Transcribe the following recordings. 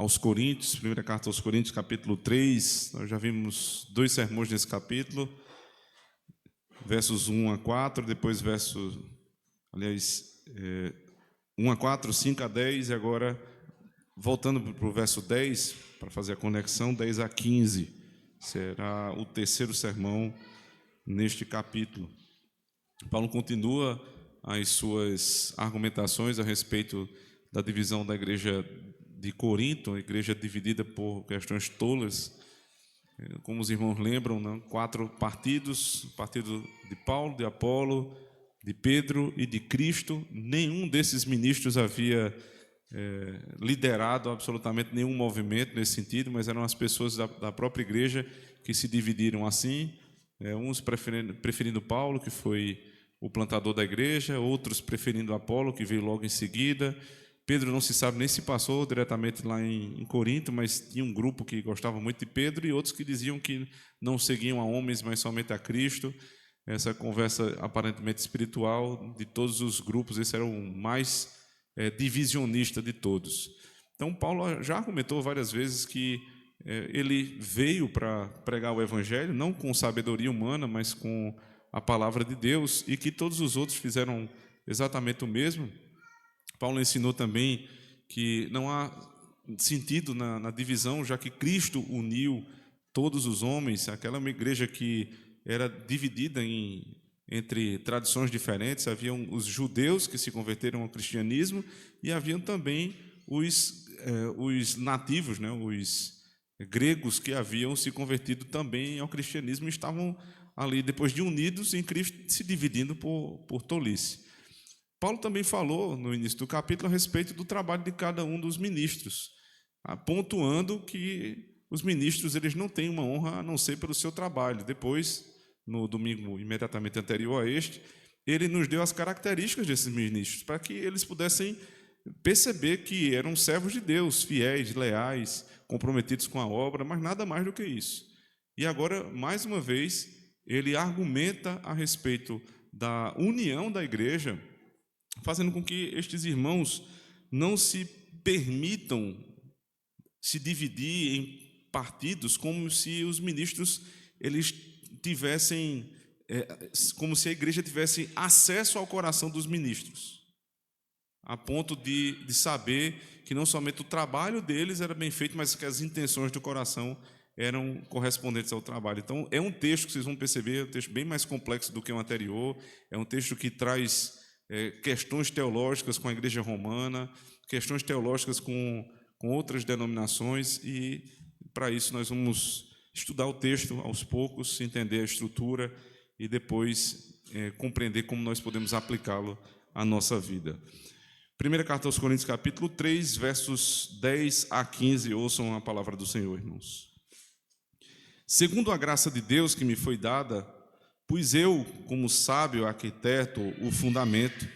aos Coríntios, primeira carta aos Coríntios, capítulo 3. Nós já vimos 2 sermões nesse capítulo, versos 1 a 4, depois 1 a 4, 5 a 10, e agora, voltando para o verso 10, para fazer a conexão, 10 a 15, será o terceiro sermão neste capítulo. Paulo continua as suas argumentações a respeito da divisão da igreja de Corinto, a igreja dividida por questões tolas. Como os irmãos lembram, né? 4 partidos: o partido de Paulo, de Apolo, de Pedro e de Cristo. Nenhum desses ministros havia liderado absolutamente nenhum movimento nesse sentido, mas eram as pessoas da própria igreja que se dividiram assim, uns preferindo Paulo, que foi o plantador da igreja, outros preferindo Apolo, que veio logo em seguida. Pedro não se sabe nem se passou diretamente lá em Corinto, mas tinha um grupo que gostava muito de Pedro e outros que diziam que não seguiam a homens, mas somente a Cristo. Essa conversa aparentemente espiritual de todos os grupos, esse era o mais divisionista de todos. Então, Paulo já argumentou várias vezes que ele veio para pregar o evangelho, não com sabedoria humana, mas com a palavra de Deus, e que todos os outros fizeram exatamente o mesmo. Paulo ensinou também que não há sentido na divisão, já que Cristo uniu todos os homens. Aquela uma igreja que era dividida entre tradições diferentes. Haviam os judeus que se converteram ao cristianismo e haviam também os nativos, né, os gregos que haviam se convertido também ao cristianismo e estavam ali, depois de unidos em Cristo, se dividindo por tolice. Paulo também falou no início do capítulo a respeito do trabalho de cada um dos ministros, pontuando que os ministros eles não têm uma honra a não ser pelo seu trabalho. Depois, no domingo imediatamente anterior a este, ele nos deu as características desses ministros, para que eles pudessem perceber que eram servos de Deus, fiéis, leais, comprometidos com a obra, mas nada mais do que isso. E agora, mais uma vez, ele argumenta a respeito da união da igreja, fazendo com que estes irmãos não se permitam se dividir em partidos, como se os ministros eles tivessem, como se a igreja tivesse acesso ao coração dos ministros, a ponto de saber que não somente o trabalho deles era bem feito, mas que as intenções do coração eram correspondentes ao trabalho. Então, é um texto que vocês vão perceber, é um texto bem mais complexo do que o anterior, é um texto que traz questões teológicas com a igreja romana, questões teológicas com outras denominações, e para isso nós vamos estudar o texto aos poucos, entender a estrutura e depois compreender como nós podemos aplicá-lo à nossa vida. Primeira carta aos Coríntios, capítulo 3, versos 10 a 15, ouçam a palavra do Senhor, irmãos. Segundo a graça de Deus que me foi dada, pus eu, como sábio arquiteto, o fundamento,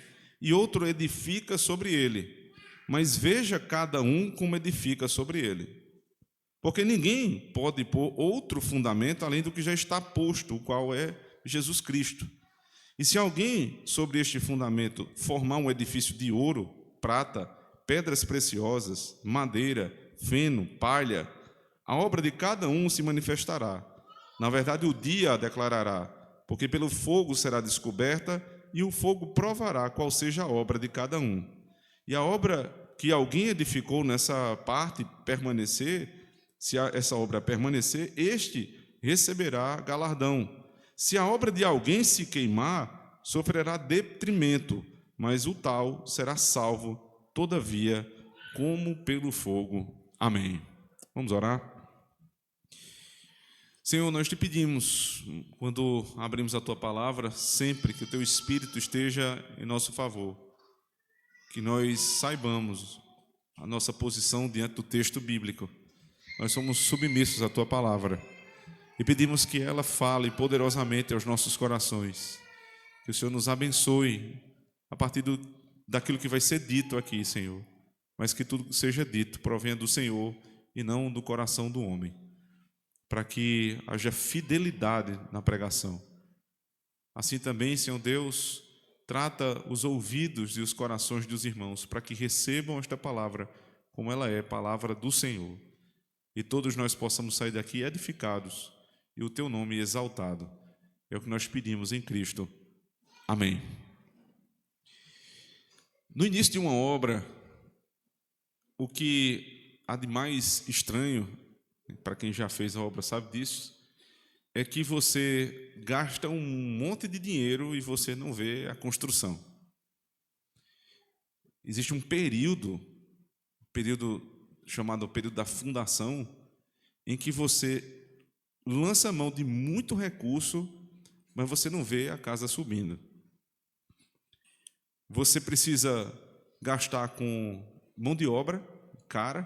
e outro edifica sobre ele. Mas veja cada um como edifica sobre ele. Porque ninguém pode pôr outro fundamento além do que já está posto, o qual é Jesus Cristo. E se alguém sobre este fundamento formar um edifício de ouro, prata, pedras preciosas, madeira, feno, palha, a obra de cada um se manifestará. Na verdade, o dia a declarará, porque pelo fogo será descoberta, e o fogo provará qual seja a obra de cada um. E a obra que alguém edificou nessa parte permanecer, se essa obra permanecer, este receberá galardão. Se a obra de alguém se queimar, sofrerá detrimento, mas o tal será salvo, todavia, como pelo fogo. Amém. Vamos orar? Senhor, nós te pedimos, quando abrimos a Tua palavra, sempre que o Teu Espírito esteja em nosso favor, que nós saibamos a nossa posição diante do texto bíblico. Nós somos submissos à Tua palavra e pedimos que ela fale poderosamente aos nossos corações, que o Senhor nos abençoe a partir daquilo que vai ser dito aqui, Senhor, mas que tudo que seja dito provenha do Senhor e não do coração do homem, para que haja fidelidade na pregação. Assim também, Senhor Deus, trata os ouvidos e os corações dos irmãos, para que recebam esta palavra como ela é palavra do Senhor. E todos nós possamos sair daqui edificados e o teu nome exaltado. É o que nós pedimos em Cristo. Amém. No início de uma obra, o que há de mais estranho, para quem já fez a obra sabe disso, é que você gasta um monte de dinheiro e você não vê a construção. Existe um período chamado período da fundação, em que você lança mão de muito recurso, mas você não vê a casa subindo. Você precisa gastar com mão de obra, cara.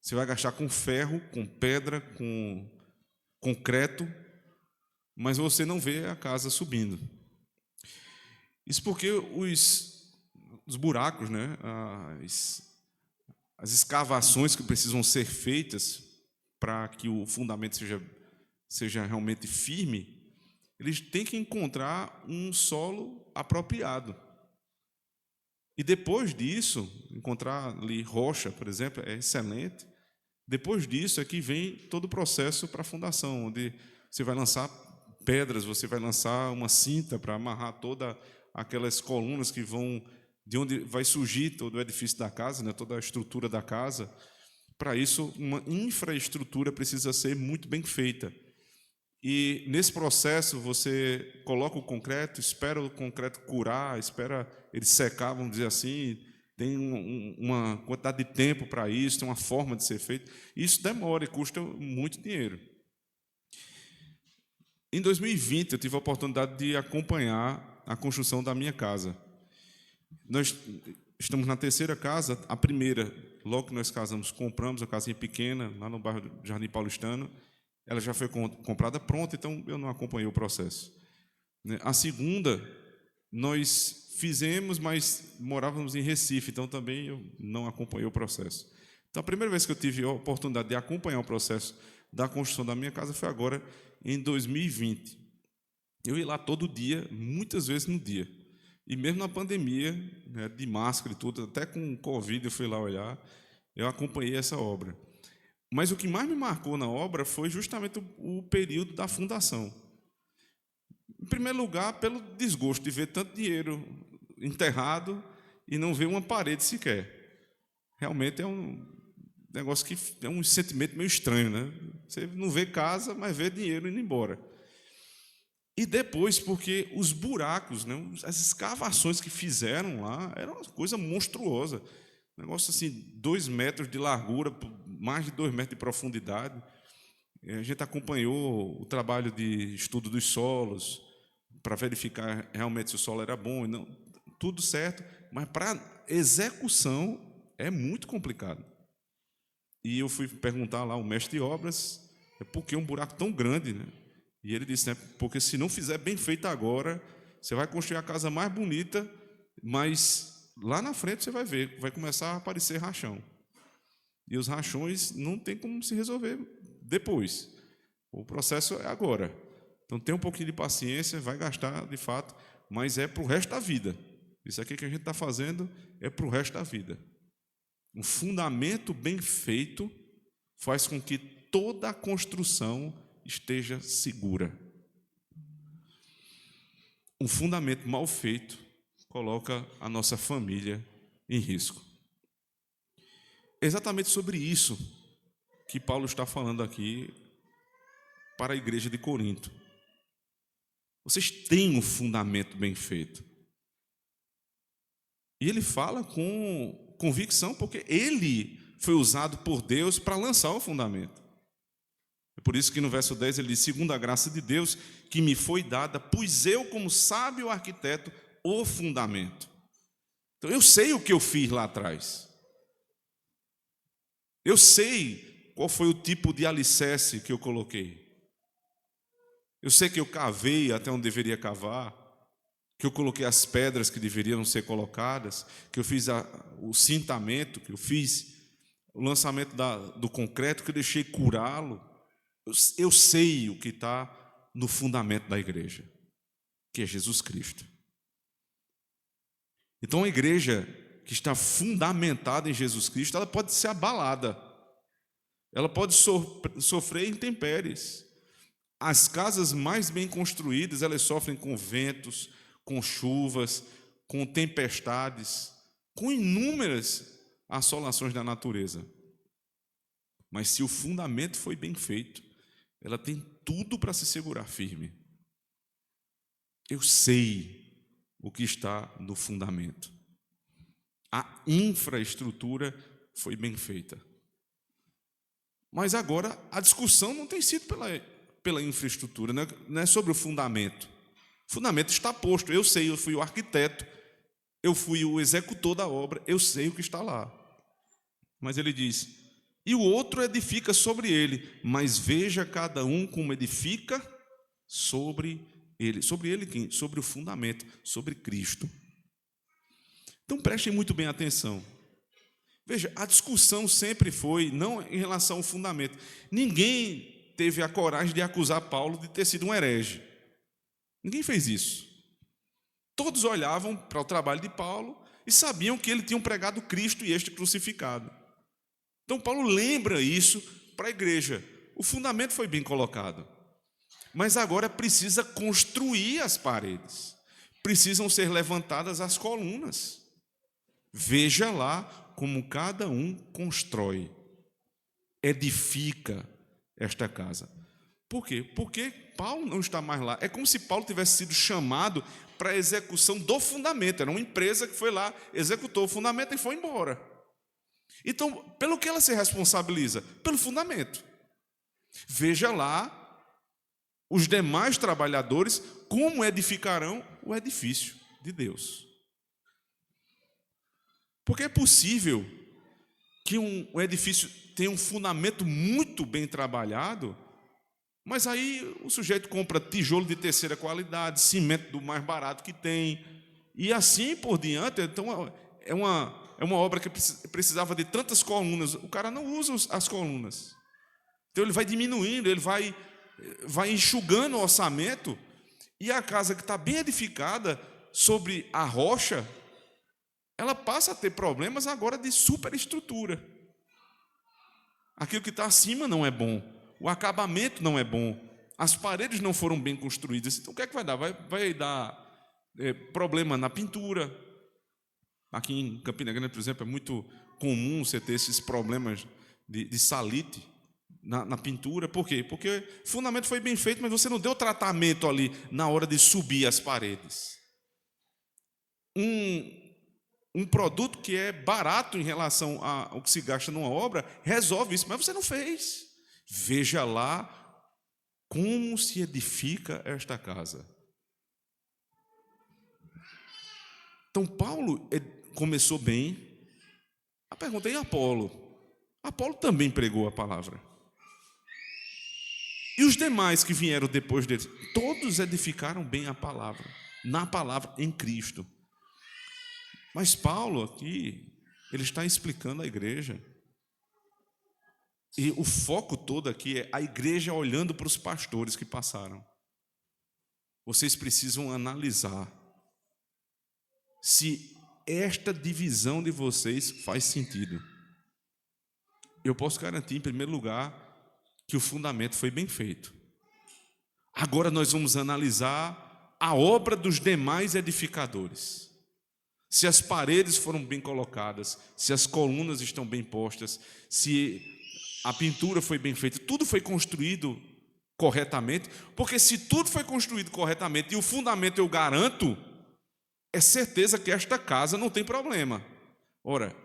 Você vai gastar com ferro, com pedra, com concreto, mas você não vê a casa subindo. Isso porque os buracos, né, as escavações que precisam ser feitas para que o fundamento seja realmente firme, eles têm que encontrar um solo apropriado. E depois disso, encontrar ali rocha, por exemplo, é excelente. Depois disso é que vem todo o processo para a fundação, onde você vai lançar pedras, você vai lançar uma cinta para amarrar todas aquelas colunas que vão, de onde vai surgir todo o edifício da casa, né, toda a estrutura da casa. Para isso, uma infraestrutura precisa ser muito bem feita. E nesse processo você coloca o concreto, espera o concreto curar, espera ele secar, vamos dizer assim, tem uma quantidade de tempo para isso, tem uma forma de ser feito. Isso demora e custa muito dinheiro. Em 2020 eu tive a oportunidade de acompanhar a construção da minha casa. Nós estamos na terceira casa, a primeira, logo que nós casamos, compramos uma casinha pequena, lá no bairro do Jardim Paulistano. Ela já foi comprada pronta, então eu não acompanhei o processo. A segunda, nós fizemos, mas morávamos em Recife, então também eu não acompanhei o processo. Então, a primeira vez que eu tive a oportunidade de acompanhar o processo da construção da minha casa foi agora, em 2020. Eu ia lá todo dia, muitas vezes no dia. E mesmo na pandemia, né, de máscara e tudo, até com Covid eu fui lá olhar, eu acompanhei essa obra. Mas o que mais me marcou na obra foi justamente o período da fundação. Em primeiro lugar, pelo desgosto de ver tanto dinheiro enterrado e não ver uma parede sequer. Realmente é um negócio que é um sentimento meio estranho, né? Você não vê casa, mas vê dinheiro indo embora. E depois, porque os buracos, né, as escavações que fizeram lá, era uma coisa monstruosa. Um negócio assim, 2 metros de largura, mais de 2 metros de profundidade. A gente acompanhou o trabalho de estudo dos solos, para verificar realmente se o solo era bom e não, tudo certo, mas para execução é muito complicado. E eu fui perguntar lá ao mestre de obras, por que um buraco tão grande, né? E ele disse, né, porque se não fizer bem feito agora, você vai construir a casa mais bonita, mas lá na frente você vai ver, vai começar a aparecer rachão. E os rachões não tem como se resolver depois. O processo é agora. Então, tem um pouquinho de paciência, vai gastar, de fato, mas é para o resto da vida. Isso aqui que a gente está fazendo é para o resto da vida. Um fundamento bem feito faz com que toda a construção esteja segura. Um fundamento mal feito coloca a nossa família em risco. É exatamente sobre isso que Paulo está falando aqui para a igreja de Corinto. Vocês têm um fundamento bem feito. E ele fala com convicção, porque ele foi usado por Deus para lançar o fundamento. É por isso que no verso 10 ele diz, segundo a graça de Deus, que me foi dada, pus eu, como sábio arquiteto, o fundamento. Então eu sei o que eu fiz lá atrás. Eu sei qual foi o tipo de alicerce que eu coloquei. Eu sei que eu cavei até onde deveria cavar, que eu coloquei as pedras que deveriam ser colocadas, que eu fiz o cintamento, que eu fiz o lançamento do concreto, que eu deixei curá-lo. Eu sei o que está no fundamento da igreja, que é Jesus Cristo. Então a igreja que está fundamentada em Jesus Cristo, ela pode ser abalada. Ela pode sofrer intempéries. As casas mais bem construídas, elas sofrem com ventos, com chuvas, com tempestades, com inúmeras assolações da natureza. Mas se o fundamento foi bem feito, ela tem tudo para se segurar firme. Eu sei o que está no fundamento. A infraestrutura foi bem feita. Mas agora a discussão não tem sido pela infraestrutura, não é sobre o fundamento. O fundamento está posto, eu sei, eu fui o arquiteto, eu fui o executor da obra, eu sei o que está lá. Mas ele diz, e o outro edifica sobre ele, mas veja cada um como edifica sobre ele. Sobre ele quem? Sobre o fundamento, sobre Cristo. Então prestem muito bem atenção. Veja, a discussão sempre foi, não em relação ao fundamento. Ninguém teve a coragem de acusar Paulo de ter sido um herege. Ninguém fez isso. Todos olhavam para o trabalho de Paulo e sabiam que ele tinha pregado Cristo e este crucificado. Então Paulo lembra isso para a igreja. O fundamento foi bem colocado. Mas agora precisa construir as paredes. Precisam ser levantadas as colunas. Veja lá como cada um constrói, edifica esta casa. Por quê? Porque Paulo não está mais lá. É como se Paulo tivesse sido chamado para a execução do fundamento. Era uma empresa que foi lá, executou o fundamento e foi embora. Então, pelo que ela se responsabiliza? Pelo fundamento. Veja lá os demais trabalhadores como edificarão o edifício de Deus. Porque é possível que um edifício tenha um fundamento muito bem trabalhado, mas aí o sujeito compra tijolo de terceira qualidade, cimento do mais barato que tem, e assim por diante. Então é uma obra que precisava de tantas colunas, o cara não usa as colunas. Então ele vai diminuindo, ele vai enxugando o orçamento, e a casa que está bem edificada sobre a rocha, ela passa a ter problemas agora de superestrutura. Aquilo que está acima não é bom, o acabamento não é bom, as paredes não foram bem construídas. Então o que é que vai dar? Vai dar problema na pintura. Aqui em Campina Grande, por exemplo, é muito comum você ter esses problemas de salite na pintura. Por quê? Porque o fundamento foi bem feito, mas você não deu tratamento ali na hora de subir as paredes. Um produto que é barato em relação ao que se gasta numa obra, resolve isso, mas você não fez. Veja lá como se edifica esta casa. Então, Paulo começou bem. A pergunta é: e Apolo? Apolo também pregou a palavra. E os demais que vieram depois dele? Todos edificaram bem a palavra, na palavra, em Cristo. Mas Paulo aqui, ele está explicando a igreja. E o foco todo aqui é a igreja olhando para os pastores que passaram. Vocês precisam analisar se esta divisão de vocês faz sentido. Eu posso garantir, em primeiro lugar, que o fundamento foi bem feito. Agora nós vamos analisar a obra dos demais edificadores. Se as paredes foram bem colocadas, se as colunas estão bem postas, se a pintura foi bem feita, tudo foi construído corretamente, porque se tudo foi construído corretamente e o fundamento eu garanto, é certeza que esta casa não tem problema. Ora,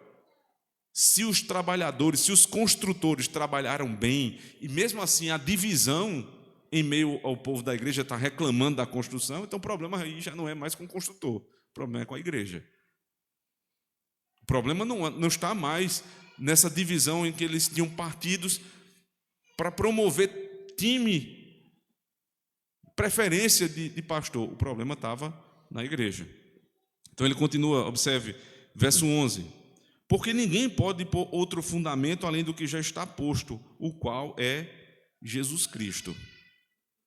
se os trabalhadores, se os construtores trabalharam bem, e mesmo assim a divisão em meio ao povo da igreja está reclamando da construção, então o problema aí já não é mais com o construtor, o problema é com a igreja. O problema não está mais nessa divisão em que eles tinham partidos para promover time, preferência de pastor. O problema estava na igreja. Então ele continua, observe, verso 11. Porque ninguém pode pôr outro fundamento além do que já está posto, o qual é Jesus Cristo.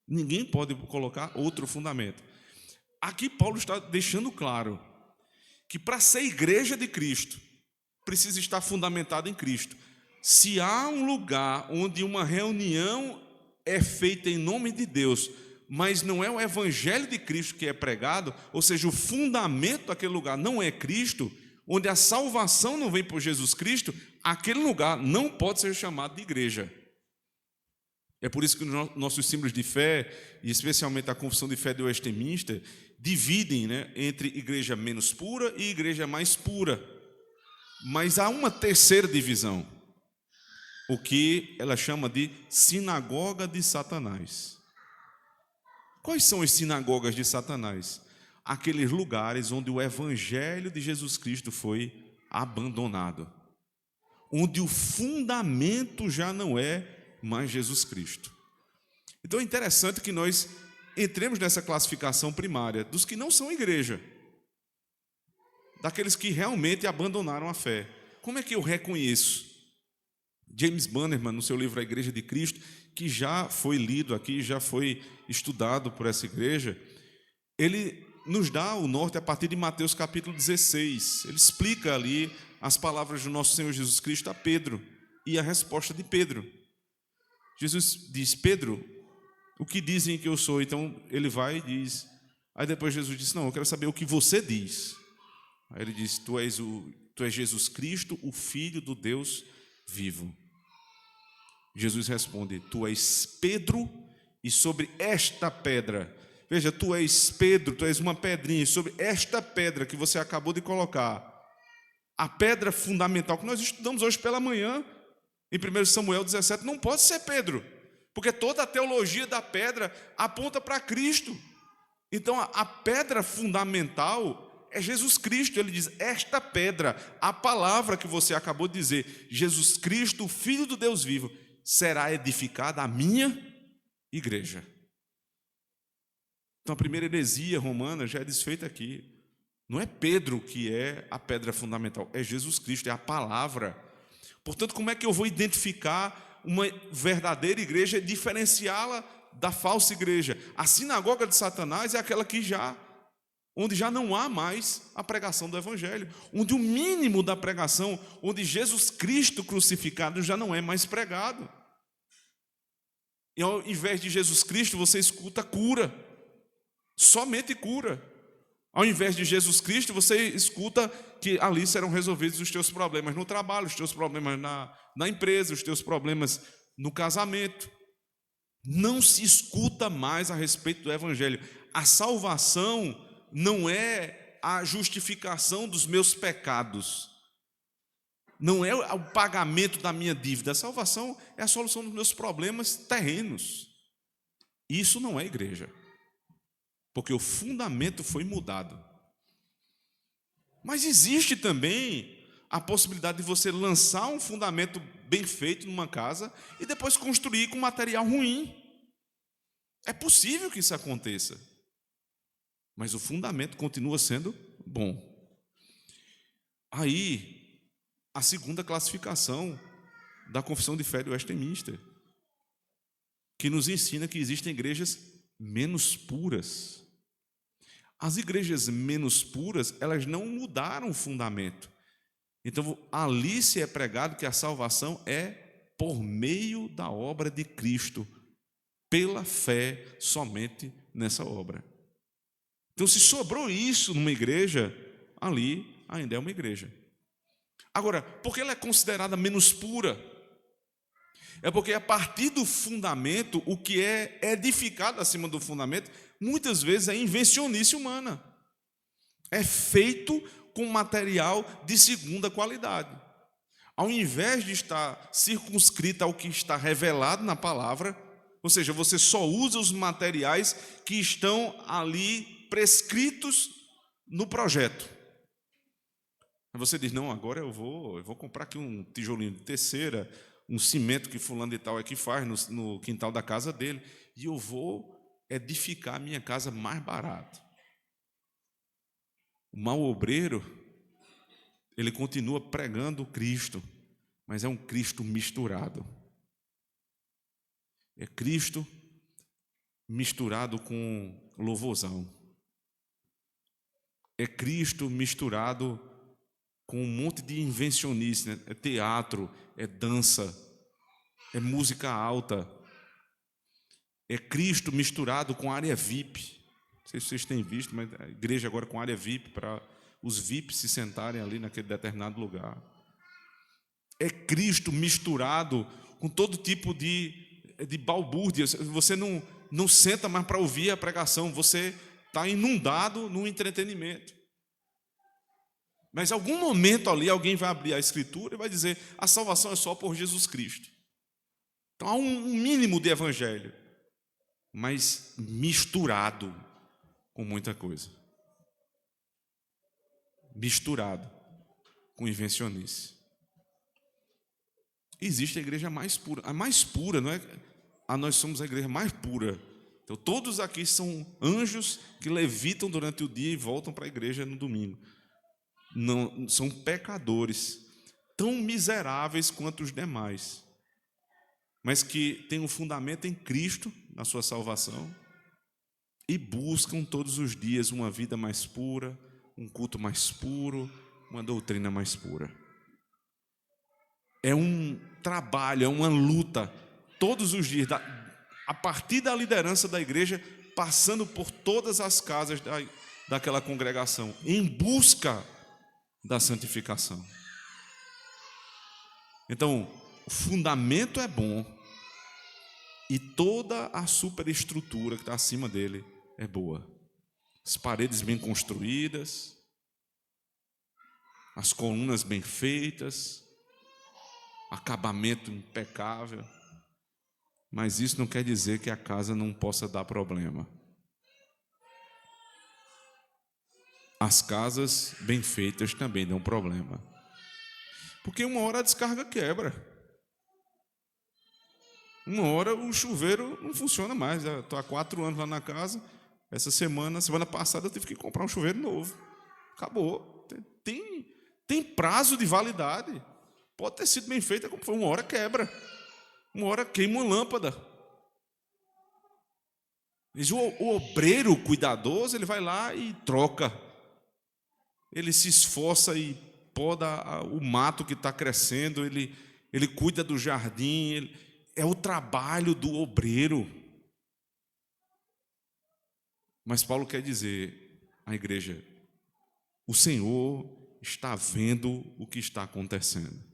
Ninguém pode colocar outro fundamento. Aqui Paulo está deixando claro que para ser igreja de Cristo, precisa estar fundamentado em Cristo. Se há um lugar onde uma reunião é feita em nome de Deus, mas não é o evangelho de Cristo que é pregado, ou seja, o fundamento daquele lugar não é Cristo, onde a salvação não vem por Jesus Cristo, aquele lugar não pode ser chamado de igreja. É por isso que nossos símbolos de fé, e especialmente a confissão de fé de Westminster, dividem, entre igreja menos pura e igreja mais pura. Mas há uma terceira divisão, o que ela chama de sinagoga de Satanás. Quais são as sinagogas de Satanás? Aqueles lugares onde o evangelho de Jesus Cristo foi abandonado, onde o fundamento já não é mais Jesus Cristo. Então é interessante que nós entremos nessa classificação primária dos que não são igreja, daqueles que realmente abandonaram a fé. Como é que eu reconheço? James Bannerman, no seu livro A Igreja de Cristo, que já foi lido aqui, já foi estudado por essa igreja, ele nos dá o norte a partir de Mateus capítulo 16. Ele explica ali as palavras do nosso Senhor Jesus Cristo a Pedro e a resposta de Pedro. Jesus diz: Pedro, o que dizem que eu sou? Então ele vai e diz. Aí depois Jesus diz: não, eu quero saber o que você diz. Aí ele diz: tu és Jesus Cristo, o Filho do Deus vivo. Jesus responde: tu és Pedro, e sobre esta pedra, veja, tu és Pedro, tu és uma pedrinha, e sobre esta pedra que você acabou de colocar, a pedra fundamental que nós estudamos hoje pela manhã, em 1 Samuel 17, não pode ser Pedro, porque toda a teologia da pedra aponta para Cristo. Então a pedra fundamental é Jesus Cristo. Ele diz: esta pedra, a palavra que você acabou de dizer, Jesus Cristo, o Filho do Deus vivo, será edificada a minha igreja. Então a primeira heresia romana já é desfeita aqui. Não é Pedro que é a pedra fundamental, é Jesus Cristo, é a palavra. Portanto, como é que eu vou identificar uma verdadeira igreja e diferenciá-la da falsa igreja? A sinagoga de Satanás é aquela onde já não há mais a pregação do evangelho, onde o mínimo da pregação, onde Jesus Cristo crucificado já não é mais pregado. E ao invés de Jesus Cristo, você escuta cura, somente cura. Ao invés de Jesus Cristo, você escuta que ali serão resolvidos os teus problemas no trabalho, os teus problemas na empresa, os teus problemas no casamento. Não se escuta mais a respeito do evangelho. A salvação não é a justificação dos meus pecados, não é o pagamento da minha dívida. A salvação é a solução dos meus problemas terrenos. Isso não é igreja, porque o fundamento foi mudado. Mas existe também a possibilidade de você lançar um fundamento bem feito numa casa e depois construir com material ruim. É possível que isso aconteça, mas o fundamento continua sendo bom. Aí, a segunda classificação da confissão de fé de Westminster, que nos ensina que existem igrejas menos puras. As igrejas menos puras, elas não mudaram o fundamento. Então, ali se é pregado que a salvação é por meio da obra de Cristo, pela fé somente nessa obra. Então, se sobrou isso numa igreja, ali ainda é uma igreja. Agora, por que ela é considerada menos pura? É porque a partir do fundamento, o que é edificado acima do fundamento, muitas vezes é invencionice humana. É feito com material de segunda qualidade. Ao invés de estar circunscrito ao que está revelado na palavra, ou seja, você só usa os materiais que estão ali prescritos no projeto. Aí você diz: não, agora eu vou comprar aqui um tijolinho de terceira, um cimento que fulano de tal aqui faz no quintal da casa dele, e eu vou edificar a minha casa mais barato. O mau obreiro, ele continua pregando Cristo, mas é um Cristo misturado. É Cristo misturado com louvorzão. é Cristo misturado com um monte de invencionice, né? É teatro, é dança, é música alta, é Cristo misturado com área VIP. Não sei se vocês têm visto, mas a igreja agora com área VIP para os VIPs se sentarem ali naquele determinado lugar. É Cristo misturado com todo tipo de balbúrdia. Você não senta mais para ouvir a pregação, você está inundado no entretenimento. Mas em algum momento ali alguém vai abrir a Escritura e vai dizer: a salvação é só por Jesus Cristo. Então há um mínimo de evangelho, mas misturado com muita coisa. Misturado com invencionice. Existe a igreja mais pura. A mais pura, não é? Nós somos a igreja mais pura. Então, todos aqui são anjos que levitam durante o dia e voltam para a igreja no domingo. Não, são pecadores, tão miseráveis quanto os demais, mas que têm um fundamento em Cristo, na sua salvação, e buscam todos os dias uma vida mais pura, um culto mais puro, uma doutrina mais pura. É um trabalho, é uma luta, todos os dias, a partir da liderança da igreja, passando por todas as casas daquela congregação, em busca da santificação. Então, o fundamento é bom e toda a superestrutura que está acima dele é boa. As paredes bem construídas, as colunas bem feitas, acabamento impecável, mas isso não quer dizer que a casa não possa dar problema. As casas bem feitas também dão problema, porque uma hora a descarga quebra, uma hora o chuveiro não funciona mais. Estou há 4 anos lá na casa, semana passada eu tive que comprar um chuveiro novo, acabou, tem prazo de validade. Pode ter sido bem feita, como foi, uma hora quebra, uma hora queima uma lâmpada. Mas o obreiro cuidadoso, ele vai lá e troca. Ele se esforça e poda o mato que está crescendo, ele cuida do jardim, é o trabalho do obreiro. Mas Paulo quer dizer à igreja: o Senhor está vendo o que está acontecendo.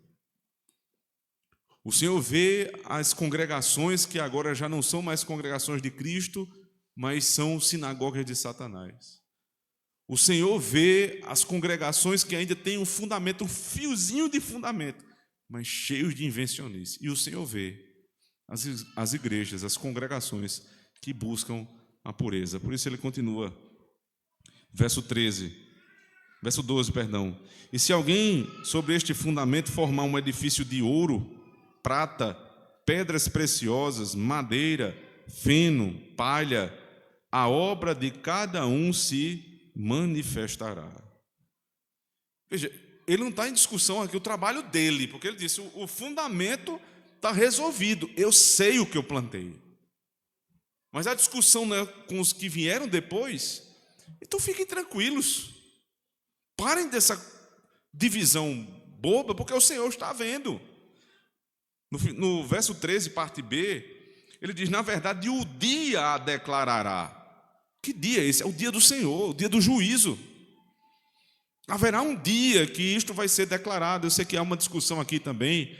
O Senhor vê as congregações que agora já não são mais congregações de Cristo, mas são sinagogas de Satanás. O Senhor vê as congregações que ainda têm um fundamento, um fiozinho de fundamento, mas cheios de invencionice. E o Senhor vê as igrejas, as congregações que buscam a pureza. Por isso ele continua, verso 12, perdão. E se alguém sobre este fundamento formar um edifício de ouro, prata, pedras preciosas, madeira, feno, palha, a obra de cada um se manifestará. Veja, ele não está em discussão aqui o trabalho dele, porque ele disse: o fundamento está resolvido, eu sei o que eu plantei. Mas a discussão, né, com os que vieram depois, então fiquem tranquilos, parem dessa divisão boba, porque o Senhor está vendo. No verso 13, parte B, ele diz: na verdade, o dia a declarará. Que dia é esse? É o dia do Senhor, o dia do juízo. Haverá um dia que isto vai ser declarado. Eu sei que há uma discussão aqui também,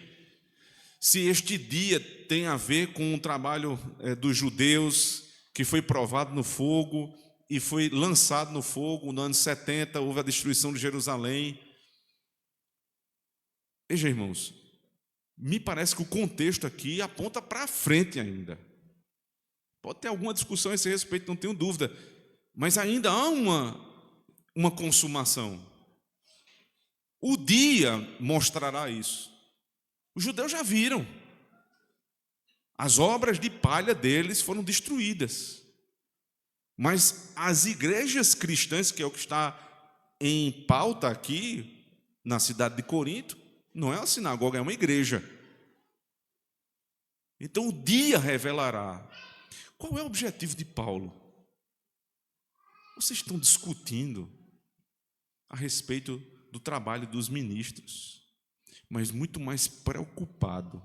se este dia tem a ver com o trabalho dos judeus, que foi provado no fogo e foi lançado no fogo. No ano 70 houve a destruição de Jerusalém. Veja, irmãos, me parece que o contexto aqui aponta para frente ainda. Pode ter alguma discussão a esse respeito, não tenho dúvida, mas ainda há uma consumação. O dia mostrará isso. Os judeus já viram. As obras de palha deles foram destruídas. Mas as igrejas cristãs, que é o que está em pauta aqui, na cidade de Corinto, não é uma sinagoga, é uma igreja. Então o dia revelará. Qual é o objetivo de Paulo? Vocês estão discutindo a respeito do trabalho dos ministros, mas muito mais preocupado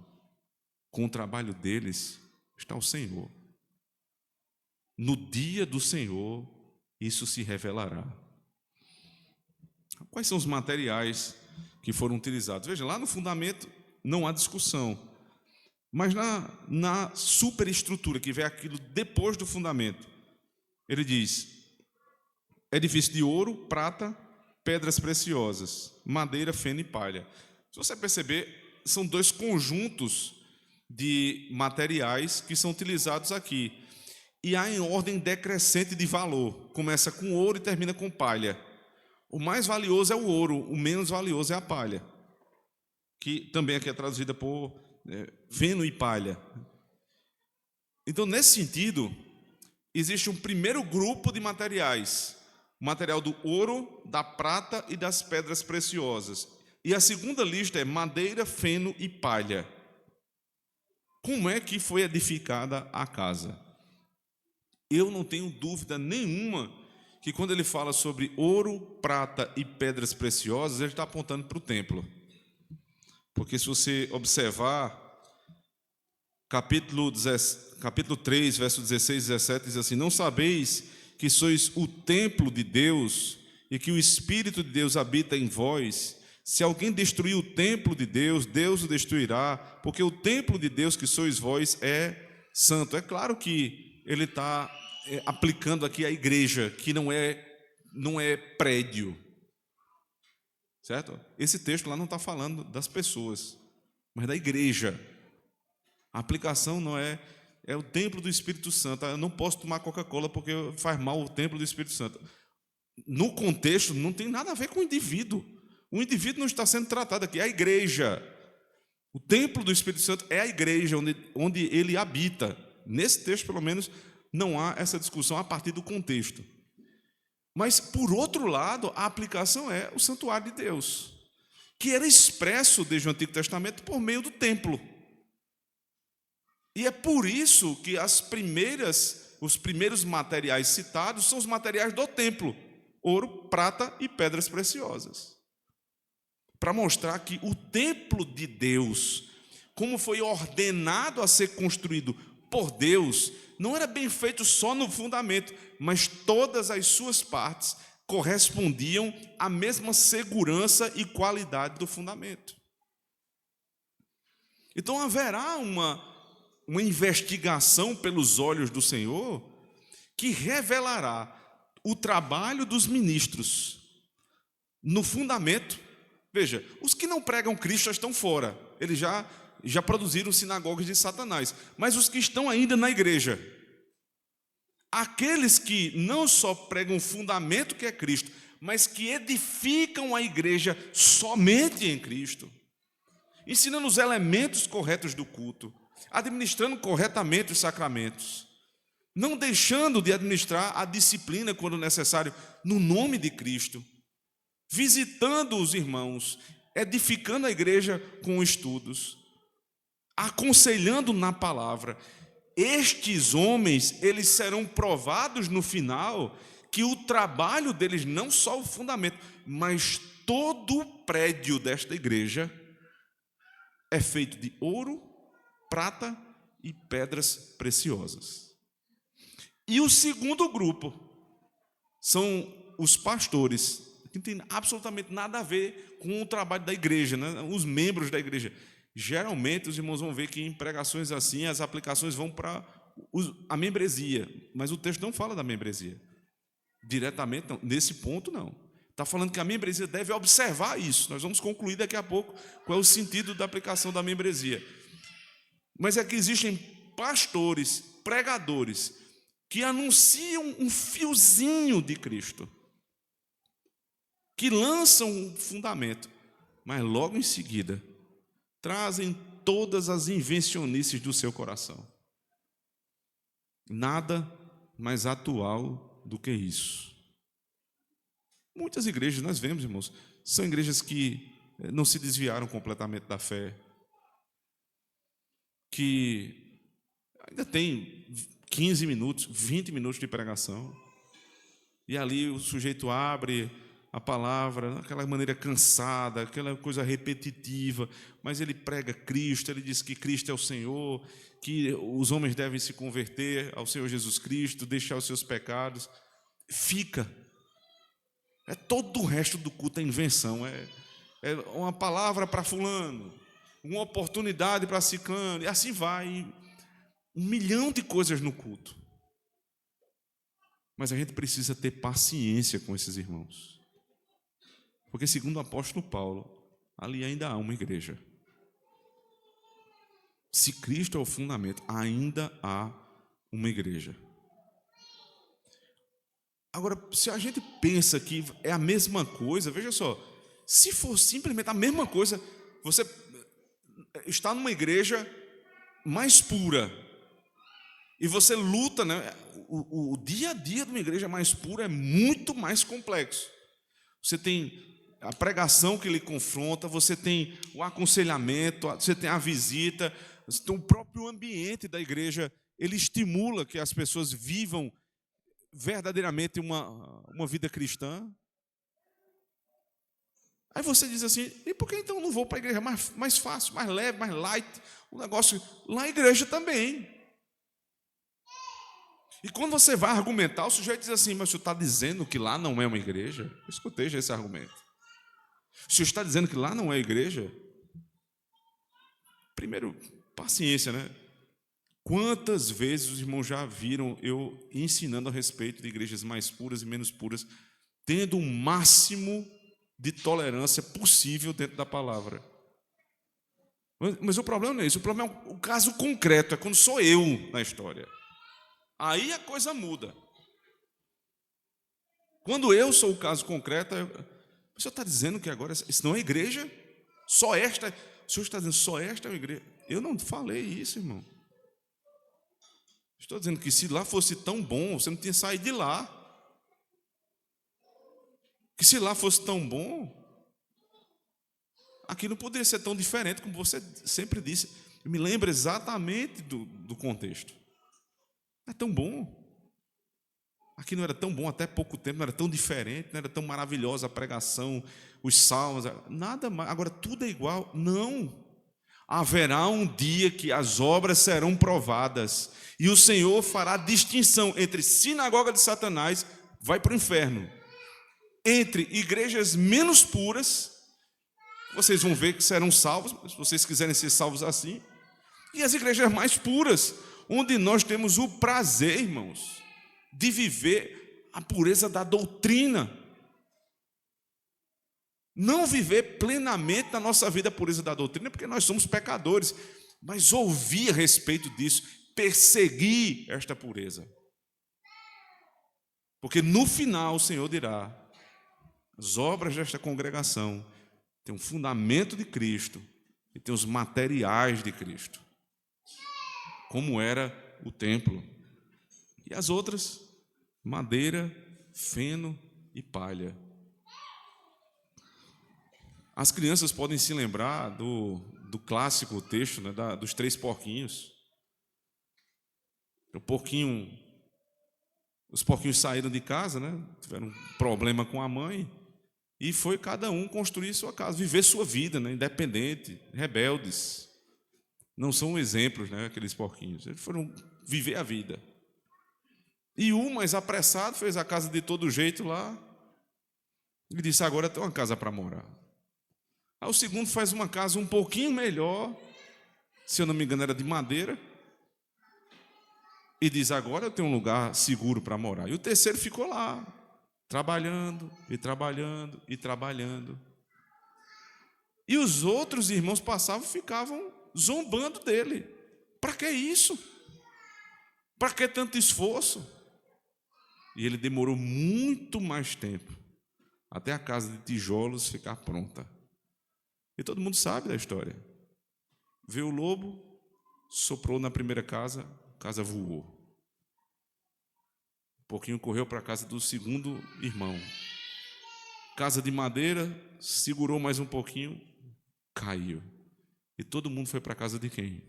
com o trabalho deles está o Senhor. No dia do Senhor, isso se revelará. Quais são os materiais que foram utilizados? Veja, lá no fundamento não há discussão, mas na superestrutura, que vem aquilo depois do fundamento, ele diz: edifício de ouro, prata, pedras preciosas, madeira, feno e palha. Se você perceber, são dois conjuntos de materiais que são utilizados aqui. E há em ordem decrescente de valor. Começa com ouro e termina com palha. O mais valioso é o ouro, o menos valioso é a palha, que também aqui é traduzida por feno e palha. Então, nesse sentido, existe um primeiro grupo de materiais: o material do ouro, da prata e das pedras preciosas. E a segunda lista é madeira, feno e palha. Como é que foi edificada a casa? Eu não tenho dúvida nenhuma que quando ele fala sobre ouro, prata e pedras preciosas, ele está apontando para o templo. Porque se você observar, capítulo 3, verso 16 e 17, diz assim: não sabeis que sois o templo de Deus e que o Espírito de Deus habita em vós? Se alguém destruir o templo de Deus, Deus o destruirá, porque o templo de Deus que sois vós é santo. É claro que ele está aplicando aqui a igreja, que não é prédio, certo? Esse texto lá não está falando das pessoas, mas da igreja. A aplicação não é o templo do Espírito Santo. Eu não posso tomar Coca-Cola porque faz mal o templo do Espírito Santo. No contexto, não tem nada a ver com o indivíduo. O indivíduo não está sendo tratado aqui, é a igreja. O templo do Espírito Santo é a igreja onde ele habita. Nesse texto, pelo menos, não há essa discussão a partir do contexto. Mas, por outro lado, a aplicação é o santuário de Deus, que era expresso desde o Antigo Testamento por meio do templo. E é por isso que os primeiros materiais citados são os materiais do templo: ouro, prata e pedras preciosas. Para mostrar que o templo de Deus, como foi ordenado a ser construído por Deus, não era bem feito só no fundamento, mas todas as suas partes correspondiam à mesma segurança e qualidade do fundamento. Então haverá uma investigação pelos olhos do Senhor que revelará o trabalho dos ministros no fundamento. Veja, os que não pregam Cristo já estão fora, eles já produziram sinagogas de Satanás, mas os que estão ainda na igreja, aqueles que não só pregam o fundamento que é Cristo, mas que edificam a igreja somente em Cristo, ensinando os elementos corretos do culto, administrando corretamente os sacramentos, não deixando de administrar a disciplina quando necessário, no nome de Cristo, visitando os irmãos, edificando a igreja com estudos, aconselhando na palavra. Estes homens, eles serão provados no final que o trabalho deles, não só o fundamento, mas todo o prédio desta igreja é feito de ouro, prata e pedras preciosas. E o segundo grupo são os pastores, que não tem absolutamente nada a ver com o trabalho da igreja, né? Os membros da igreja. Geralmente os irmãos vão ver que em pregações assim as aplicações vão para a membresia, mas o texto não fala da membresia diretamente, não. Nesse ponto não. Está falando que a membresia deve observar isso. Nós vamos concluir daqui a pouco qual é o sentido da aplicação da membresia. Mas é que existem pastores, pregadores, que anunciam um fiozinho de Cristo, que lançam um fundamento, mas logo em seguida trazem todas as invencionices do seu coração. Nada mais atual do que isso. Muitas igrejas, nós vemos, irmãos, são igrejas que não se desviaram completamente da fé, que ainda tem 15 minutos, 20 minutos de pregação, e ali o sujeito abre a palavra, aquela maneira cansada, aquela coisa repetitiva, mas ele prega Cristo, ele diz que Cristo é o Senhor, que os homens devem se converter ao Senhor Jesus Cristo, deixar os seus pecados. Fica. Todo o resto do culto é invenção, é uma palavra para fulano, uma oportunidade para ciclano, e assim vai. 1 milhão de coisas no culto. Mas a gente precisa ter paciência com esses irmãos. Porque, segundo o apóstolo Paulo, ali ainda há uma igreja. Se Cristo é o fundamento, ainda há uma igreja. Agora, se a gente pensa que é a mesma coisa, veja só, se for simplesmente a mesma coisa, você está numa igreja mais pura, e você luta, né? O dia a dia de uma igreja mais pura é muito mais complexo. Você tem a pregação que lhe confronta, você tem o aconselhamento, você tem a visita, você tem o próprio ambiente da igreja, ele estimula que as pessoas vivam verdadeiramente uma vida cristã. Aí você diz assim, e por que então eu não vou para a igreja mais fácil, mais leve, mais light? O negócio, lá a igreja também. E quando você vai argumentar, o sujeito diz assim, mas o senhor está dizendo que lá não é uma igreja? Eu escutei já esse argumento. O senhor está dizendo que lá não é igreja? Primeiro, paciência, né? Quantas vezes os irmãos já viram eu ensinando a respeito de igrejas mais puras e menos puras, tendo o máximo de tolerância possível dentro da palavra? Mas o problema não é isso, o problema é o caso concreto, é quando sou eu na história. Aí a coisa muda. Quando eu sou o caso concreto, o senhor está dizendo que agora isso não é igreja? Só esta? O senhor está dizendo só esta é uma igreja? Eu não falei isso, irmão. Estou dizendo que se lá fosse tão bom, você não tinha saído de lá. Que se lá fosse tão bom, aqui não poderia ser tão diferente como você sempre disse. Eu me lembro exatamente do contexto. Não é tão bom. Aqui não era tão bom até pouco tempo, não era tão diferente, não era tão maravilhosa a pregação, os salmos, nada mais. Agora tudo é igual? Não. Haverá um dia que as obras serão provadas e o Senhor fará distinção entre sinagoga de Satanás, vai para o inferno, entre igrejas menos puras, vocês vão ver que serão salvos, se vocês quiserem ser salvos assim, e as igrejas mais puras, onde nós temos o prazer, irmãos, de viver a pureza da doutrina. Não viver plenamente na nossa vida a pureza da doutrina, porque nós somos pecadores, mas ouvir a respeito disso, perseguir esta pureza. Porque no final o Senhor dirá, as obras desta congregação têm um fundamento de Cristo e tem os materiais de Cristo, como era o templo. E as outras, madeira, feno e palha. As crianças podem se lembrar do clássico texto, né, dos 3 porquinhos. Os porquinhos saíram de casa, né, tiveram um problema com a mãe, e foi cada um construir sua casa, viver sua vida, né, independente, rebeldes. Não são exemplos, né, aqueles porquinhos. Eles foram viver a vida. E o mais apressado fez a casa de todo jeito lá e disse, agora tem uma casa para morar. Aí o segundo faz uma casa um pouquinho melhor, se eu não me engano era de madeira, e diz, agora eu tenho um lugar seguro para morar. E o terceiro ficou lá, trabalhando, e trabalhando, e trabalhando. E os outros irmãos passavam e ficavam zombando dele. Para que isso? Para que tanto esforço? E ele demorou muito mais tempo, até a casa de tijolos ficar pronta. E todo mundo sabe da história. Veio o lobo, soprou na primeira casa, a casa voou. Um pouquinho correu para a casa do segundo irmão. Casa de madeira, segurou mais um pouquinho, caiu. E todo mundo foi para a casa de quem?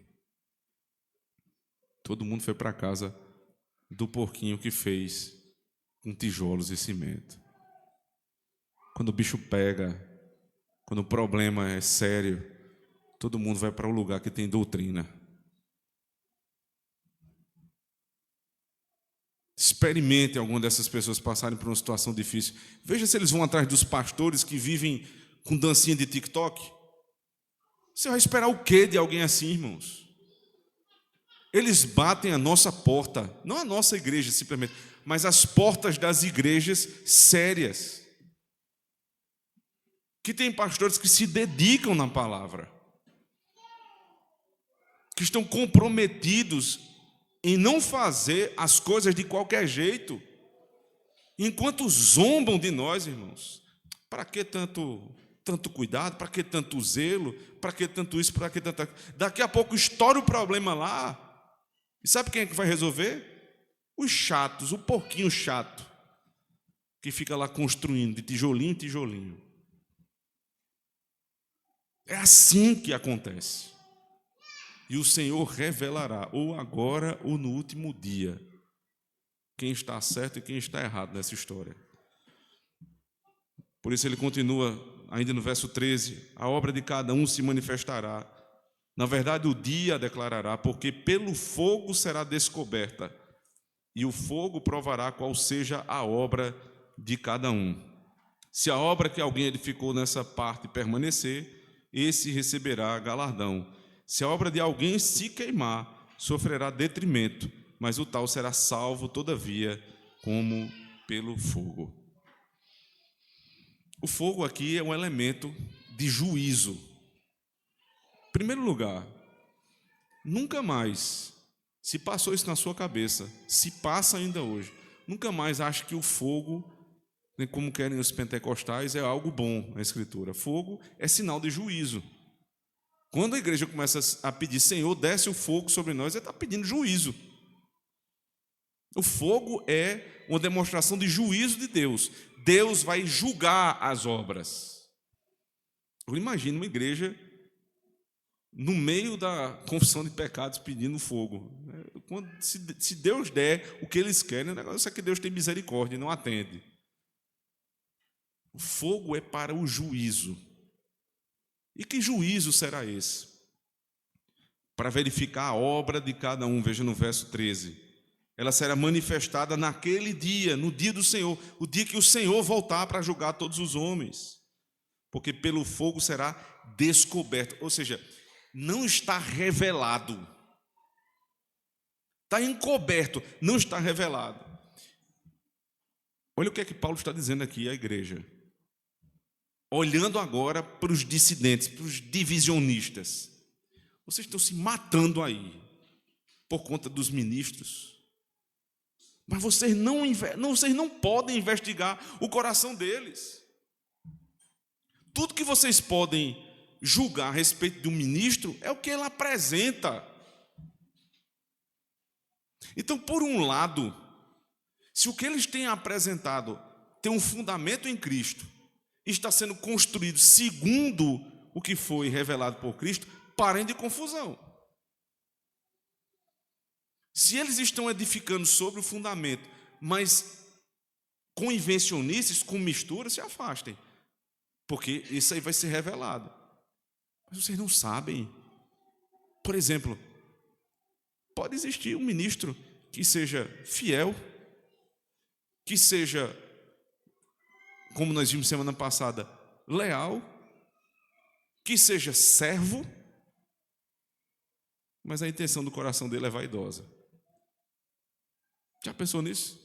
Todo mundo foi para a casa do porquinho que fez com tijolos e cimento. Quando o bicho pega, quando o problema é sério, todo mundo vai para o lugar que tem doutrina. Experimente alguma dessas pessoas passarem por uma situação difícil. Veja se eles vão atrás dos pastores que vivem com dancinha de TikTok. Você vai esperar o quê de alguém assim, irmãos? Eles batem a nossa porta, não a nossa igreja simplesmente, mas as portas das igrejas sérias. Que tem pastores que se dedicam na palavra, que estão comprometidos em não fazer as coisas de qualquer jeito, enquanto zombam de nós, irmãos. Para que tanto cuidado? Para que tanto zelo? Para que tanto isso? Para que tanto... Daqui a pouco estoura o problema lá. E sabe quem é que vai resolver? Os chatos, o porquinho chato, que fica lá construindo de tijolinho em tijolinho. É assim que acontece. E o Senhor revelará, ou agora ou no último dia, quem está certo e quem está errado nessa história. Por isso ele continua, ainda no verso 13, a obra de cada um se manifestará. Na verdade, o dia declarará, porque pelo fogo será descoberta, e o fogo provará qual seja a obra de cada um. Se a obra que alguém edificou nessa parte permanecer, esse receberá galardão. Se a obra de alguém se queimar, sofrerá detrimento, mas o tal será salvo, todavia, como pelo fogo. O fogo aqui é um elemento de juízo. Em primeiro lugar, nunca mais, se passou isso na sua cabeça, se passa ainda hoje, nunca mais ache que o fogo, como querem os pentecostais, é algo bom na Escritura. Fogo é sinal de juízo. Quando a igreja começa a pedir, Senhor, desce o fogo sobre nós, ele está pedindo juízo. O fogo é uma demonstração de juízo de Deus. Deus vai julgar as obras. Eu imagino uma igreja no meio da confissão de pecados pedindo fogo. Se Deus der o que eles querem, o negócio é que Deus tem misericórdia e não atende. O fogo é para o juízo. E que juízo será esse? Para verificar a obra de cada um, veja no verso 13. Ela será manifestada naquele dia, no dia do Senhor, o dia que o Senhor voltar para julgar todos os homens. Porque pelo fogo será descoberto, ou seja, não está revelado. Está encoberto, não está revelado. Olha o que é que Paulo está dizendo aqui à igreja. Olhando agora para os dissidentes, para os divisionistas. Vocês estão se matando aí por conta dos ministros. Mas vocês não podem investigar o coração deles. Tudo que vocês podem julgar a respeito de um ministro é o que ele apresenta. Então, por um lado, se o que eles têm apresentado tem um fundamento em Cristo, está sendo construído segundo o que foi revelado por Cristo, parem de confusão. Se eles estão edificando sobre o fundamento, mas com invencionices, com mistura, se afastem, porque isso aí vai ser revelado. Mas vocês não sabem. Por exemplo, pode existir um ministro que seja fiel, que seja, como nós vimos semana passada, leal, que seja servo, mas a intenção do coração dele é vaidosa. Já pensou nisso?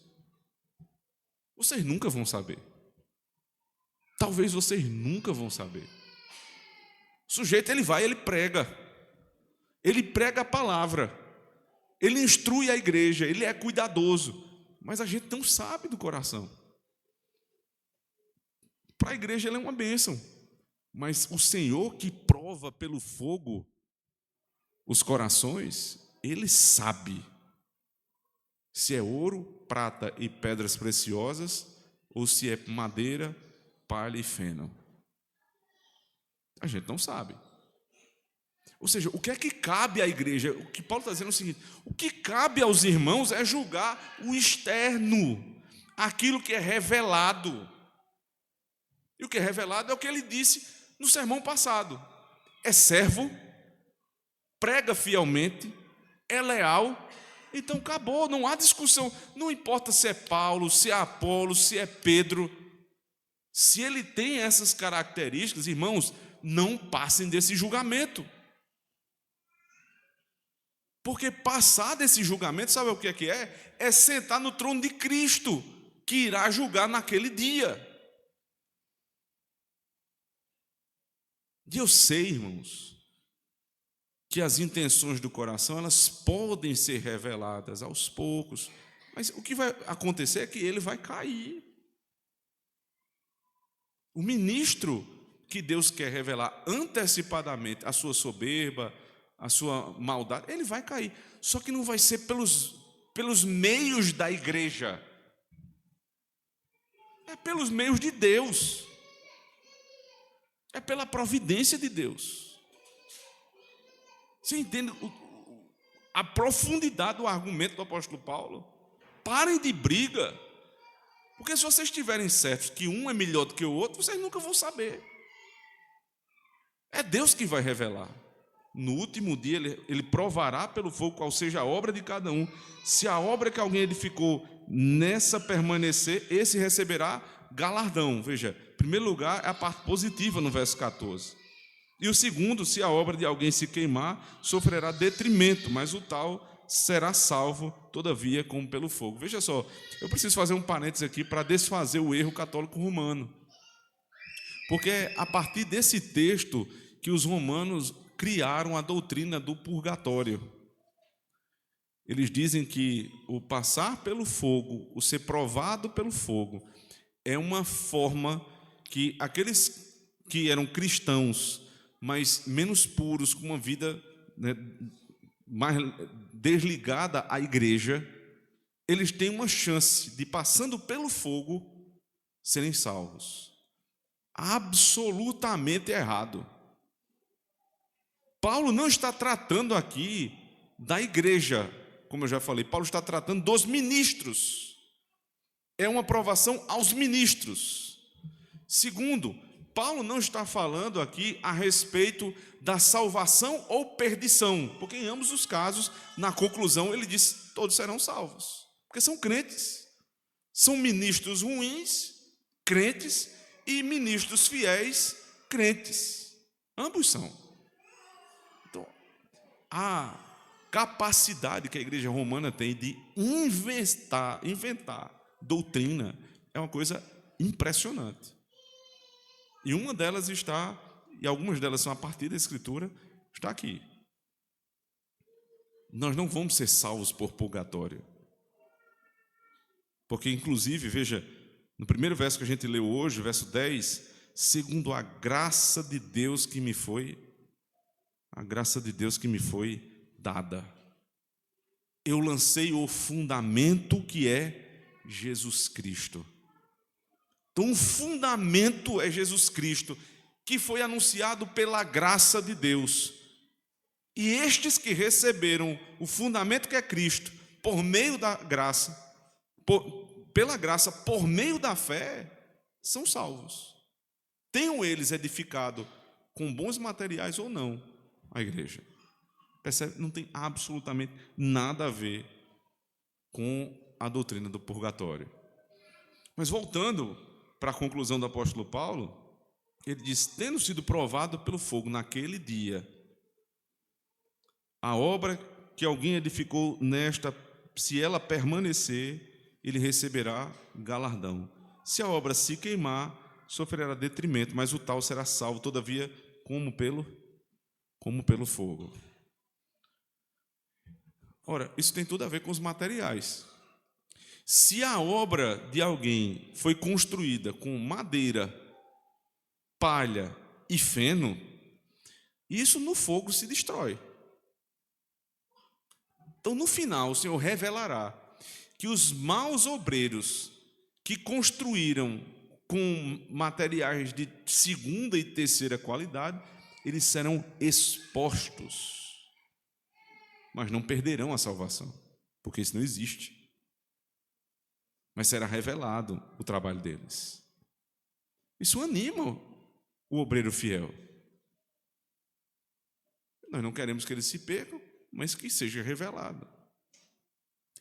Vocês nunca vão saber. Talvez vocês nunca vão saber. O sujeito, ele prega a palavra, ele instrui a igreja, ele é cuidadoso, mas a gente não sabe do coração. Para a igreja ele é uma bênção, mas o Senhor que prova pelo fogo os corações, ele sabe se é ouro, prata e pedras preciosas ou se é madeira, palha e feno. A gente não sabe. Ou seja, o que é que cabe à igreja? O que Paulo está dizendo é o seguinte: o que cabe aos irmãos é julgar o externo, aquilo que é revelado. E o que é revelado é o que ele disse no sermão passado. É servo, prega fielmente, é leal. Então acabou, não há discussão. Não importa se é Paulo, se é Apolo, se é Pedro. Se ele tem essas características, irmãos, não passem desse julgamento. Porque passar desse julgamento, sabe o que é? É sentar no trono de Cristo, que irá julgar naquele dia. E eu sei, irmãos, que as intenções do coração, elas podem ser reveladas aos poucos, mas o que vai acontecer é que ele vai cair. O ministro que Deus quer revelar antecipadamente a sua soberba, a sua maldade, ele vai cair. Só que não vai ser pelos meios da igreja. É pelos meios de Deus. É pela providência de Deus. Você entende a profundidade do argumento do apóstolo Paulo? Parem de briga. Porque se vocês estiverem certos que um é melhor do que o outro, vocês nunca vão saber. É Deus que vai revelar. No último dia, ele provará pelo fogo qual seja a obra de cada um. Se a obra que alguém edificou nessa permanecer, esse receberá galardão. Veja, em primeiro lugar, é a parte positiva no verso 14. E o segundo, se a obra de alguém se queimar, sofrerá detrimento, mas o tal será salvo, todavia, como pelo fogo. Veja só, eu preciso fazer um parênteses aqui para desfazer o erro católico romano. Porque é a partir desse texto que os romanos criaram a doutrina do purgatório. Eles dizem que o passar pelo fogo, o ser provado pelo fogo, é uma forma que aqueles que eram cristãos, mas menos puros, com uma vida, né, mais desligada à igreja, eles têm uma chance de, passando pelo fogo, serem salvos. Absolutamente errado. Paulo não está tratando aqui da igreja, como eu já falei, Paulo está tratando dos ministros. É uma aprovação aos ministros. Segundo, Paulo não está falando aqui a respeito da salvação ou perdição, porque em ambos os casos, na conclusão, ele diz: todos serão salvos, porque são crentes. São ministros ruins, crentes, e ministros fiéis, crentes. Ambos são. Então, a capacidade que a igreja romana tem de inventar doutrina é uma coisa impressionante. E uma delas está, e algumas delas são a partir da Escritura, está aqui. Nós não vamos ser salvos por purgatório. Porque, inclusive, veja, no primeiro verso que a gente leu hoje, verso 10, segundo a graça de Deus que me foi dada. Eu lancei o fundamento que é Jesus Cristo. Então, o fundamento é Jesus Cristo, que foi anunciado pela graça de Deus. E estes que receberam o fundamento que é Cristo, por meio da graça, pela graça, por meio da fé, são salvos. Tenham eles edificado com bons materiais ou não a igreja. Percebe? Não tem absolutamente nada a ver com a doutrina do purgatório. Mas voltando para a conclusão do apóstolo Paulo, ele diz: tendo sido provado pelo fogo naquele dia, a obra que alguém edificou nesta, se ela permanecer, ele receberá galardão. Se a obra se queimar, sofrerá detrimento, mas o tal será salvo, todavia, como pelo fogo. Ora, isso tem tudo a ver com os materiais. Se a obra de alguém foi construída com madeira, palha e feno, isso no fogo se destrói. Então, no final, o Senhor revelará que os maus obreiros que construíram com materiais de segunda e terceira qualidade, eles serão expostos, mas não perderão a salvação, porque isso não existe. Mas será revelado o trabalho deles. Isso anima o obreiro fiel. Nós não queremos que ele se perca, mas que seja revelado.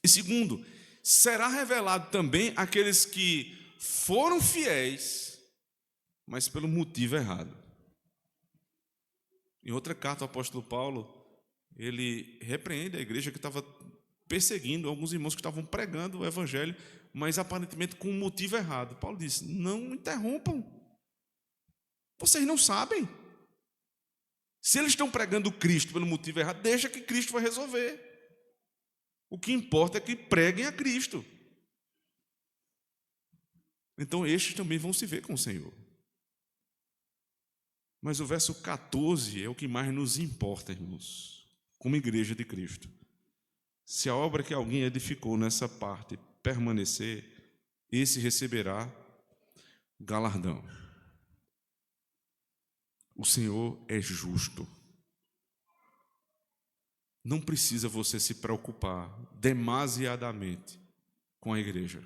E segundo, será revelado também aqueles que foram fiéis, mas pelo motivo errado. Em outra carta, o apóstolo Paulo, ele repreende a igreja que estava perseguindo alguns irmãos que estavam pregando o evangelho, mas aparentemente com um motivo errado. Paulo disse: não interrompam. Vocês não sabem. Se eles estão pregando Cristo pelo motivo errado, deixa que Cristo vai resolver. O que importa é que preguem a Cristo. Então estes também vão se ver com o Senhor. Mas o verso 14 é o que mais nos importa, irmãos, como igreja de Cristo. Se a obra que alguém edificou nessa parte permanecer, esse receberá galardão. O Senhor é justo. Não precisa você se preocupar demasiadamente com a igreja.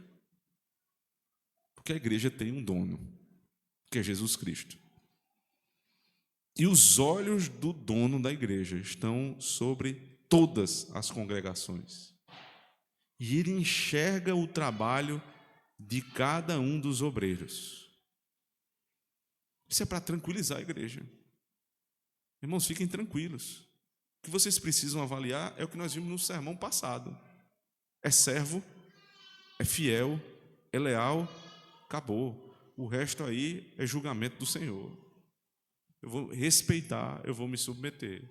Porque a igreja tem um dono, que é Jesus Cristo. E os olhos do dono da igreja estão sobre todas as congregações. E ele enxerga o trabalho de cada um dos obreiros. Isso é para tranquilizar a igreja. Irmãos, fiquem tranquilos. O que vocês precisam avaliar é o que nós vimos no sermão passado. É servo, é fiel, é leal, acabou. O resto aí é julgamento do Senhor. Eu vou respeitar, eu vou me submeter.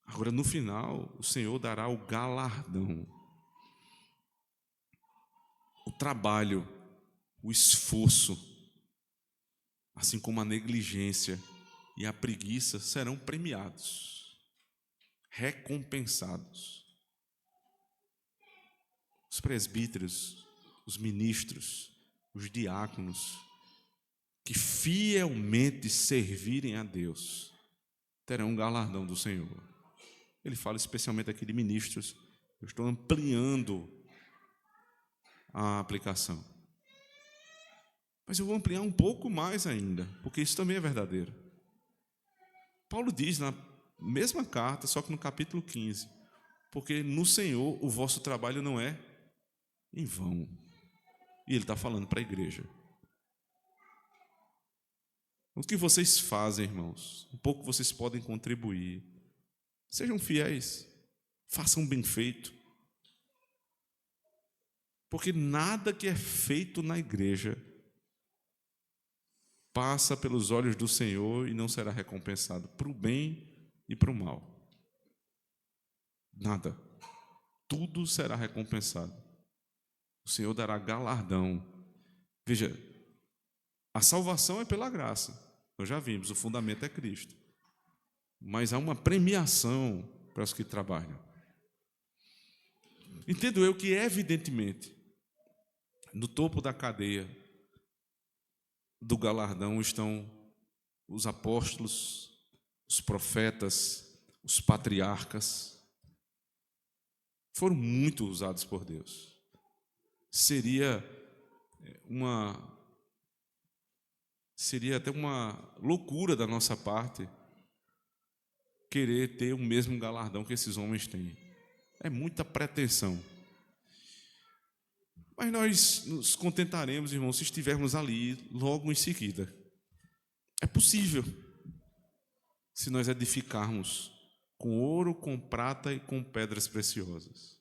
Agora, no final, o Senhor dará o galardão. O trabalho, o esforço, assim como a negligência e a preguiça serão premiados, recompensados. Os presbíteros, os ministros, os diáconos, que fielmente servirem a Deus, terão um galardão do Senhor. Ele fala especialmente aqui de ministros. Eu estou ampliando a aplicação. Mas eu vou ampliar um pouco mais ainda, porque isso também é verdadeiro. Paulo diz na mesma carta, só que no capítulo 15, porque no Senhor o vosso trabalho não é em vão. E ele está falando para a igreja. O que vocês fazem, irmãos? Um pouco vocês podem contribuir. Sejam fiéis. Façam bem feito. Porque nada que é feito na igreja passa pelos olhos do Senhor e não será recompensado para o bem e para o mal. Nada. Tudo será recompensado. O Senhor dará galardão. Veja, a salvação é pela graça. Nós já vimos, o fundamento é Cristo. Mas há uma premiação para os que trabalham. Entendo eu que, evidentemente, no topo da cadeia do galardão estão os apóstolos, os profetas, os patriarcas. Foram muito usados por Deus. Seria até uma loucura da nossa parte querer ter o mesmo galardão que esses homens têm. É muita pretensão. Mas nós nos contentaremos, irmãos, se estivermos ali logo em seguida. É possível, se nós edificarmos com ouro, com prata e com pedras preciosas,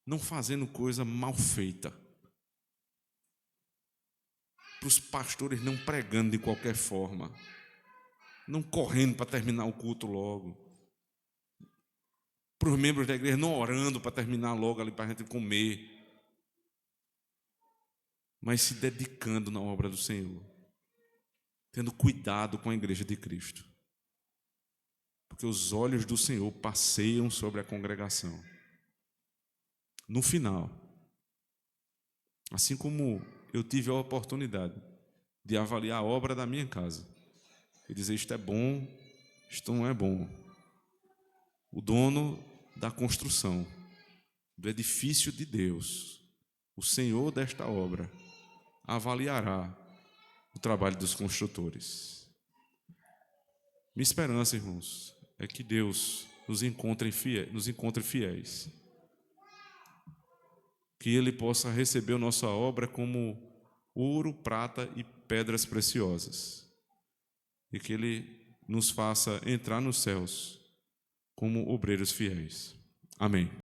não fazendo coisa mal feita, para os pastores não pregando de qualquer forma, não correndo para terminar o culto logo, para os membros da igreja não orando para terminar logo ali para a gente comer, mas se dedicando na obra do Senhor, tendo cuidado com a igreja de Cristo, porque os olhos do Senhor passeiam sobre a congregação. No final, assim como eu tive a oportunidade de avaliar a obra da minha casa e dizer isto é bom, isto não é bom, o dono da construção, do edifício de Deus, o Senhor desta obra, avaliará o trabalho dos construtores. Minha esperança, irmãos, é que Deus nos encontre fiéis. Que Ele possa receber a nossa obra como ouro, prata e pedras preciosas. E que Ele nos faça entrar nos céus como obreiros fiéis. Amém.